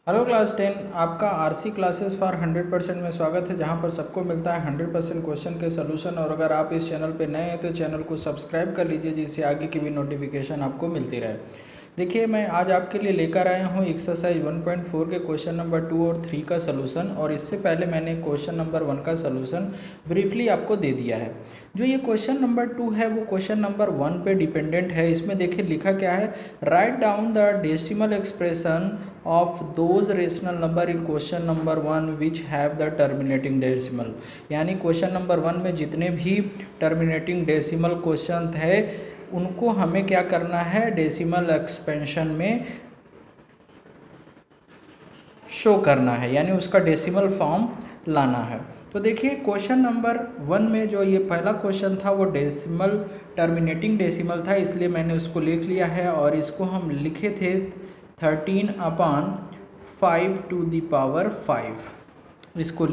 Hello class 10। आपका RC classes for 100% में स्वागत है, जहां पर सबको मिलता है 100% क्वेश्चन के सलूशन। और अगर आप इस चैनल पे नए हैं तो चैनल को सब्सक्राइब कर लीजिए, जिससे आगे की भी नोटिफिकेशन आपको मिलती रहे। देखिए, मैं आज आपके लिए लेकर आया हूं एक्सरसाइज 1.4 के क्वेश्चन नंबर 2 और 3 का सलूशन। और इससे पहले मैंने क्वेश्चन नंबर 1 का सलूशन ब्रीफली आपको दे दिया है। जो ये क्वेश्चन नंबर 2 है वो क्वेश्चन नंबर 1 पे डिपेंडेंट है। इसमें देखिए लिखा क्या है, write down the decimal expression of those rational number in question number 1 which have the terminating decimal. यानी क्वेश्चन नंबर 1 में जितने भी टर्मिनेटिंग डेसिमल क्वेश्चन है उनको हमें क्या करना है, डेसिमल एक्सपेंशन में शो करना है, यानी उसका डेसिमल फॉर्म लाना है। तो देखिए क्वेश्चन नंबर 1 में जो ये पहला क्वेश्चन था वो डेसिमल टर्मिनेटिंग डेसिमल था, इसलिए मैंने उसको लिख लिया है। और इसको हम लिखे थे 13/5 टू द पावर 5। इसको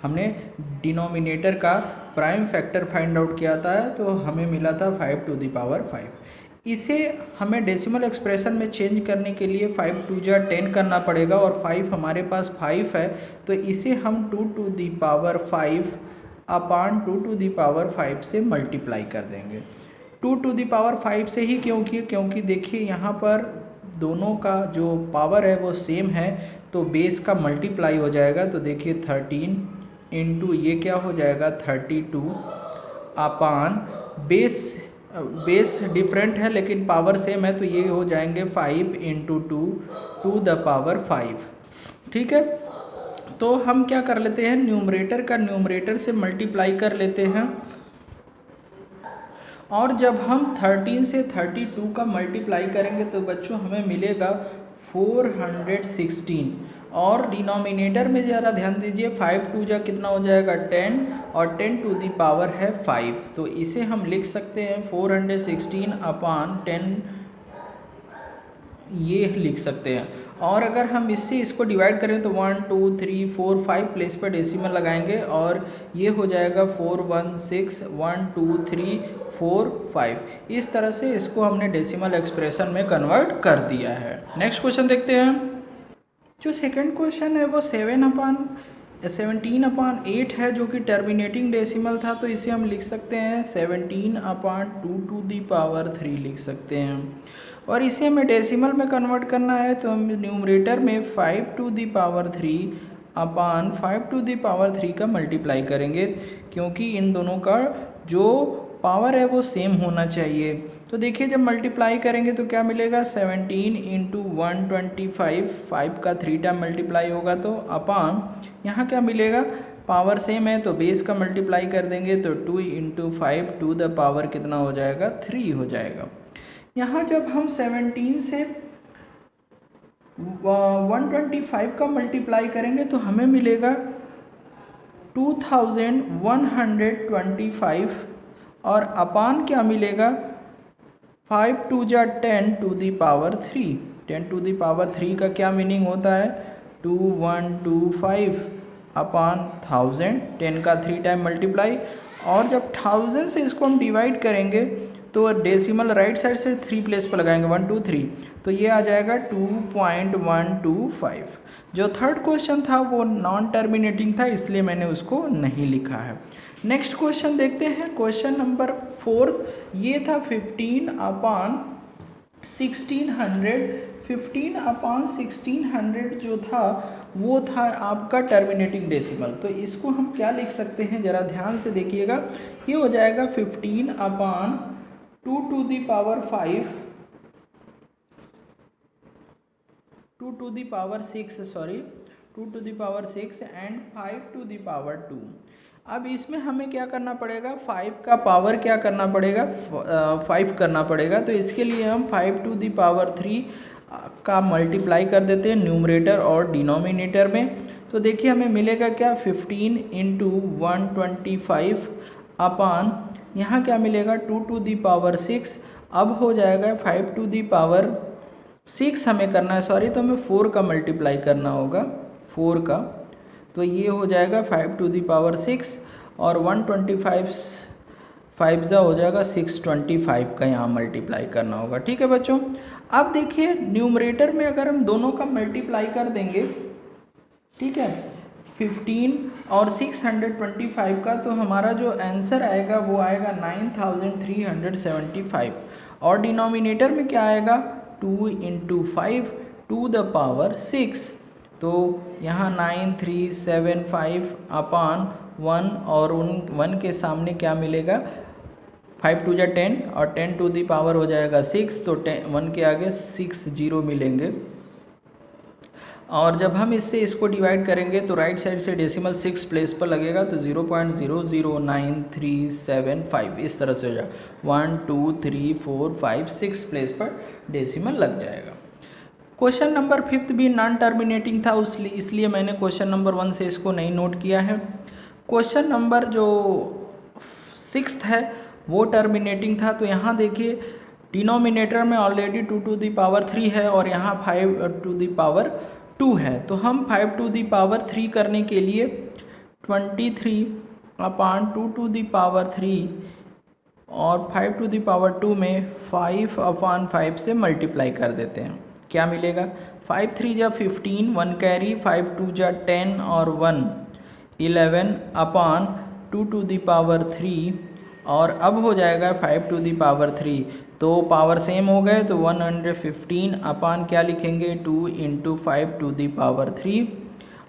हमने डिनोमिनेटर का प्राइम फैक्टर फाइंड आउट किया था, तो हमें मिला था 5 टू द पावर 5। इसे हमें डेसिमल एक्सप्रेशन में चेंज करने के लिए 5 टू जा 10 करना पड़ेगा, और 5 हमारे पास 5 है, तो इसे हम 2 to the power 5 upon 2 to the power 5 से मल्टीप्लाई कर देंगे। 2 टू द पावर 5 से ही क्योंकि देखिए यहाँ पर दोनों का जो पावर है वो सेम है, तो बेस का मल्टीप्लाई हो जाएगा। तो देखिए 13 इंटू ये क्या हो जाएगा 32 अपान बेस डिफरेंट है लेकिन पावर सेम है, तो ये हो जाएंगे 5 इंटू 2 टू द पावर 5। ठीक है, तो हम क्या कर लेते हैं, न्यूमरेटर का न्यूमरेटर से मल्टीप्लाई कर लेते हैं। और जब हम 13 से 32 का मल्टीप्लाई करेंगे तो बच्चों हमें मिलेगा 416। और डिनोमिनेटर में ज़रा ध्यान दीजिए, 5 टू जा कितना हो जाएगा 10, और 10 टू दी पावर है 5, तो इसे हम लिख सकते हैं 416 अपान 10, ये लिख सकते हैं। और अगर हम इससे इसको डिवाइड करें तो 1 2 3 4 5 प्लेस पर डेसिमल लगाएंगे, और ये हो जाएगा 4 1 6 1 2 3 4 5। इस तरह से इसको हमने डेसिमल एक्सप्रेशन में कन्वर्ट कर दिया है। नेक्स्ट क्वेश्चन देखते हैं। जो सेकंड क्वेश्चन है वो 17/8 है, जो कि टर्मिनेटिंग डेसिमल था, तो इसे हम लिख सकते हैं 17/2 टू दी पावर 3 लिख सकते हैं। और इसे हमें डेसिमल में कन्वर्ट करना है, तो हम न्यूमरेटर में 5 to the power 3 upon 5 to the power 3 का मल्टीप्लाई करेंगे, क्योंकि इन दोनों का जो पावर है वो सेम होना चाहिए। तो देखिए जब मल्टीप्लाई करेंगे तो क्या मिलेगा, 17 इंटू 125, 5 का 3 टाइम मल्टीप्लाई होगा, तो अपान यहाँ क्या मिलेगा, पावर सेम है तो बेस का मल्टीप्लाई कर देंगे, तो 2 इंटू 5 टू द पावर कितना हो जाएगा 3 हो जाएगा। यहाँ जब हम 17 से 125 का मल्टीप्लाई करेंगे तो हमें मिलेगा 2125, और अपान क्या मिलेगा 5 टू जा 10 to the power 3। 10 to the power 3 का क्या मीनिंग होता है, 2125 अपान 1000, 10 का 3 टाइम मल्टीप्लाई। और जब 1000 से इसको हम डिवाइड करेंगे तो डेसिमल राइट साइड से 3 प्लेस पर लगाएंगे, 1 2 3, तो ये आ जाएगा 2.125। जो थर्ड क्वेश्चन था वो नॉन टर्मिनेटिंग था, इसलिए मैंने उसको नहीं लिखा है। नेक्स्ट क्वेश्चन देखते हैं, क्वेश्चन नंबर 4। ये था 15/1600। 15/1600 जो था वो था आपका टर्मिनेटिंग डेसिमल। तो इसको हम क्या लिख सकते हैं, ज़रा ध्यान से देखिएगा। ये हो जाएगा 15/2 to the power 5 2 to the power 6 2 to the power 6 and 5 to the power 2। अब इसमें हमें क्या करना पड़ेगा, 5 का पावर क्या करना पड़ेगा, 5 करना पड़ेगा। तो इसके लिए हम 5 टू दी पावर 3 का मल्टीप्लाई कर देते हैं न्यूमरेटर और डिनोमिनेटर में। तो देखिए हमें मिलेगा क्या, 15 इंटू 125 अपान यहाँ क्या मिलेगा 2 टू दी पावर 6। अब हो जाएगा 5 टू दी पावर 6 हमें करना है, सॉरी, तो हमें 4 का मल्टीप्लाई करना होगा, 4 का, तो ये हो जाएगा 5 टू दी पावर 6, और 125 5 जा हो जाएगा 625 का यहाँ मल्टीप्लाई करना होगा। ठीक है बच्चों, अब देखिए न्यूमरेटर में अगर हम दोनों का मल्टीप्लाई कर देंगे, ठीक है, 15 और 625 का, तो हमारा जो आंसर आएगा वो आएगा 9375। और डिनोमिनेटर में क्या आएगा, 2 × 5 टू द पावर 6, तो यहाँ 9375 अपान 1, और उन 1 के सामने क्या मिलेगा, 5 2 जा 10 और 10 टू दी पावर हो जाएगा 6, तो 1 के आगे 6 जीरो मिलेंगे। और जब हम इससे इसको डिवाइड करेंगे तो राइट साइड से डेसिमल 6 प्लेस पर लगेगा, तो 0.009375 इस तरह से हो जाएगा। 1 2 3 4 5 6 प्लेस पर डेसिमल लग जाएगा। क्वेश्चन नंबर 5 भी नॉन टर्मिनेटिंग था, इसलिए मैंने क्वेश्चन नंबर 1 से इसको नहीं नोट किया है। क्वेश्चन नंबर जो 6 है वो टर्मिनेटिंग था, तो यहाँ देखिए डिनोमिनेटर में ऑलरेडी 2 टू दी पावर 3 है और यहाँ 5 टू दी पावर 2 है, तो हम 5 टू दी पावर 3 करने के लिए 23 अपान 2 टू दी पावर 3 और 5 टू दी पावर 2 में 5 अपान 5 से मल्टीप्लाई कर देते हैं। क्या मिलेगा, 5 3 जा 15, 1 कैरी, 5 2 जा 10 और 1 11 अपान 2 टू दी पावर 3, और अब हो जाएगा 5 टू दी पावर 3, तो पावर सेम हो गए, तो 115 अपान क्या लिखेंगे, 2 × 5 टू दी पावर 3,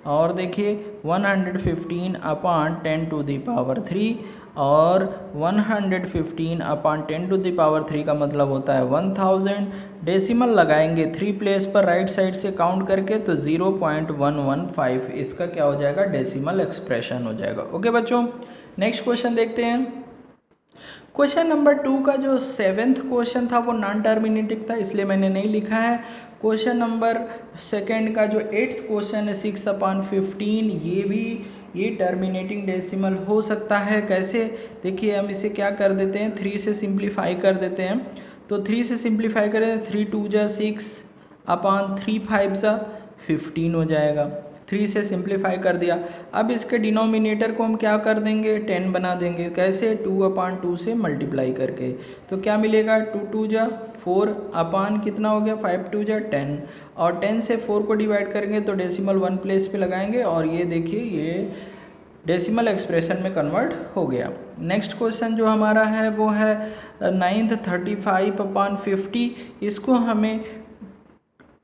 और देखिए 115 अपान 10 टू दी पावर 3, और 115 अपान 10 टू दी पावर 3 का मतलब होता है 1000। डेसिमल लगाएंगे 3 प्लेस पर राइट साइड से काउंट करके, तो 0.115 इसका क्या हो जाएगा, डेसिमल एक्सप्रेशन हो जाएगा। ओके बच्चों, नेक्स्ट क्वेश्चन देखते हैं। क्वेश्चन नंबर 2 का जो 7th क्वेश्चन था वो नॉन टर्मिनेटिंग था, इसलिए मैंने नहीं लिखा है। क्वेश्चन नंबर 2 का जो 8th क्वेश्चन है 6/15, ये टर्मिनेटिंग डेसिमल हो सकता है। कैसे, देखिए हम इसे क्या कर देते हैं, 3 से सिंप्लीफाई कर देते हैं, तो 3 से सिंप्लीफाई करें, 3 2 जा 6 अपान 3 5 जा 15 हो जाएगा। 3 से सिंप्लीफाई कर दिया। अब इसके डिनोमिनेटर को हम क्या कर देंगे, 10 बना देंगे। कैसे, 2/2 से मल्टीप्लाई करके, तो क्या मिलेगा, 2 2 जा 4 अपान कितना हो गया, 5 2 जा 10, और 10 से 4 को डिवाइड करेंगे तो डेसिमल 1 प्लेस पे लगाएंगे, और ये देखिए ये डेसिमल एक्सप्रेशन में कन्वर्ट हो गया। नेक्स्ट क्वेश्चन जो हमारा है वो है 9th 35/50, इसको हमें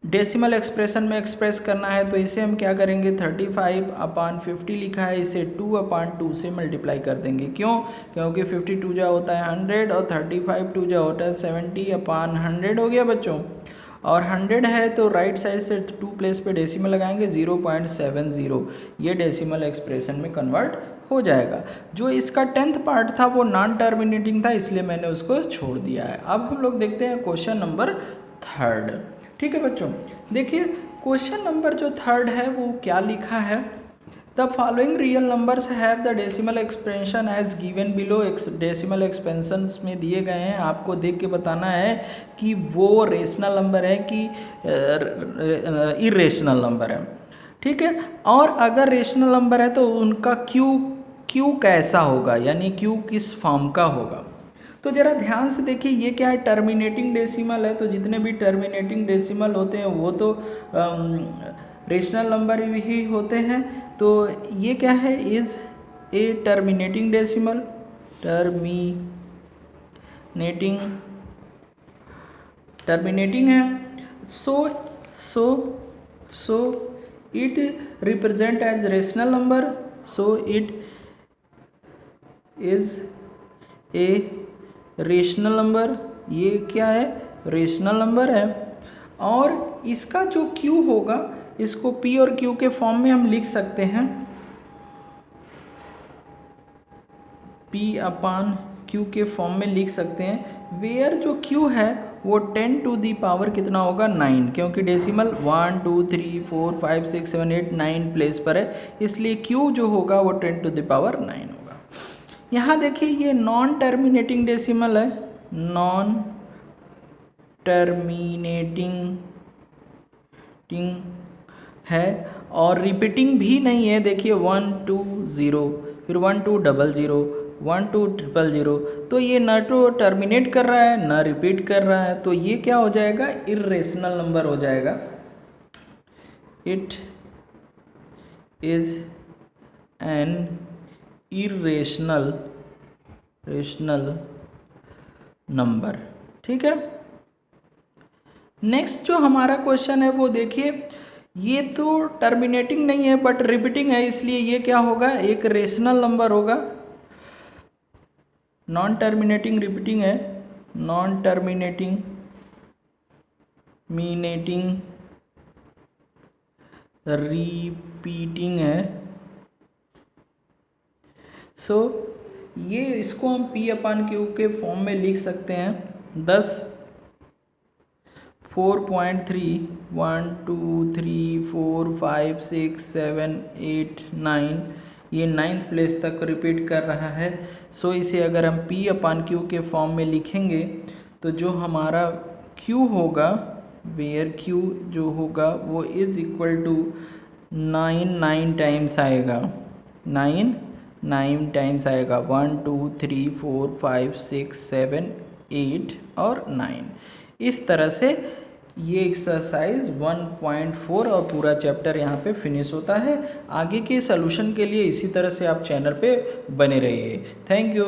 डेसिमल एक्सप्रेशन में एक्सप्रेस करना है, तो इसे हम क्या करेंगे, 35/50 लिखा है, इसे 2/2 से मल्टीप्लाई कर देंगे। क्यों, क्योंकि 52 जा होता है 100 और 35 2 जा होता है 70/100 हो गया बच्चों। और 100 है तो राइट साइड से 2 प्लेस पे डेसिमल लगाएंगे, 0.70, ये डेसिमल एक्सप्रेशन में कन्वर्ट हो जाएगा। जो इसका 10th पार्ट था वो नॉन टर्मिनेटिंग था, इसलिए मैंने उसको छोड़ दिया है। अब हम लोग देखते हैं क्वेश्चन नंबर 3। ठीक है बच्चों, देखिए क्वेश्चन नंबर जो 3 है वो क्या लिखा है, the following real numbers have the decimal expansion as given below. Decimal expansions में दिए गए हैं, आपको देख के बताना है कि वो रेशनल नंबर है कि इरेशनल नंबर है। ठीक है, और अगर रेशनल नंबर है तो उनका क्यू कैसा होगा, यानी क्यू किस फॉर्म का होगा। तो ज़रा ध्यान से देखिए, ये क्या है, टर्मिनेटिंग डेसिमल है, तो जितने भी टर्मिनेटिंग डेसिमल होते हैं वो तो रेशनल नंबर ही होते हैं। तो ये क्या है, is a terminating decimal, terminating है। So it represent as rational number, so it is a rational number. ये क्या है, रेशनल नंबर है। और इसका जो Q होगा, इसको P और Q के फॉर्म में हम लिख सकते हैं, P/Q के फॉर्म में लिख सकते हैं, वेयर जो Q है वो 10 टू दी पावर कितना होगा, 9, क्योंकि डेसिमल 1 2 3 4 5 6 7 8 9 प्लेस पर है, इसलिए Q जो होगा वो 10 टू दी पावर 9 होगा। यहाँ देखिए ये नॉन टर्मिनेटिंग डेसिमल है, नॉन टर्मिनेटिंग है, और रिपीटिंग भी नहीं है। देखिए 1 2 0, फिर 1 2 0 0, 1200, तो ये ना तो टर्मिनेट कर रहा है ना रिपीट कर रहा है, तो ये क्या हो जाएगा, इर्रेशनल नंबर हो जाएगा। It is an irrational number. ठीक है, नेक्स्ट जो हमारा क्वेश्चन है वो देखिए, ये तो टर्मिनेटिंग नहीं है बट रिपीटिंग है, इसलिए ये क्या होगा, एक रेशनल नंबर होगा। नॉन टर्मिनेटिंग रिपीटिंग है, नॉन टर्मिनेटिंग रिपीटिंग है। सो ये इसको हम P/Q के फॉर्म में लिख सकते हैं, 10 4.3 1 2 3 4 5 6 7 8 9, ये 9th प्लेस तक रिपीट कर रहा है। सो इसे अगर हम P/Q के फॉर्म में लिखेंगे तो जो हमारा Q होगा, वेयर Q जो होगा वो इज इक्वल टू 9 टाइम्स आएगा, 9 टाइम्स आएगा, 1 2 3 4 5 6 7 8 और 9। इस तरह से ये एक्सरसाइज 1.4 और पूरा चैप्टर यहाँ पे फिनिश होता है। आगे के सॉल्यूशन के लिए इसी तरह से आप चैनल पे बने रहिए। Thank you.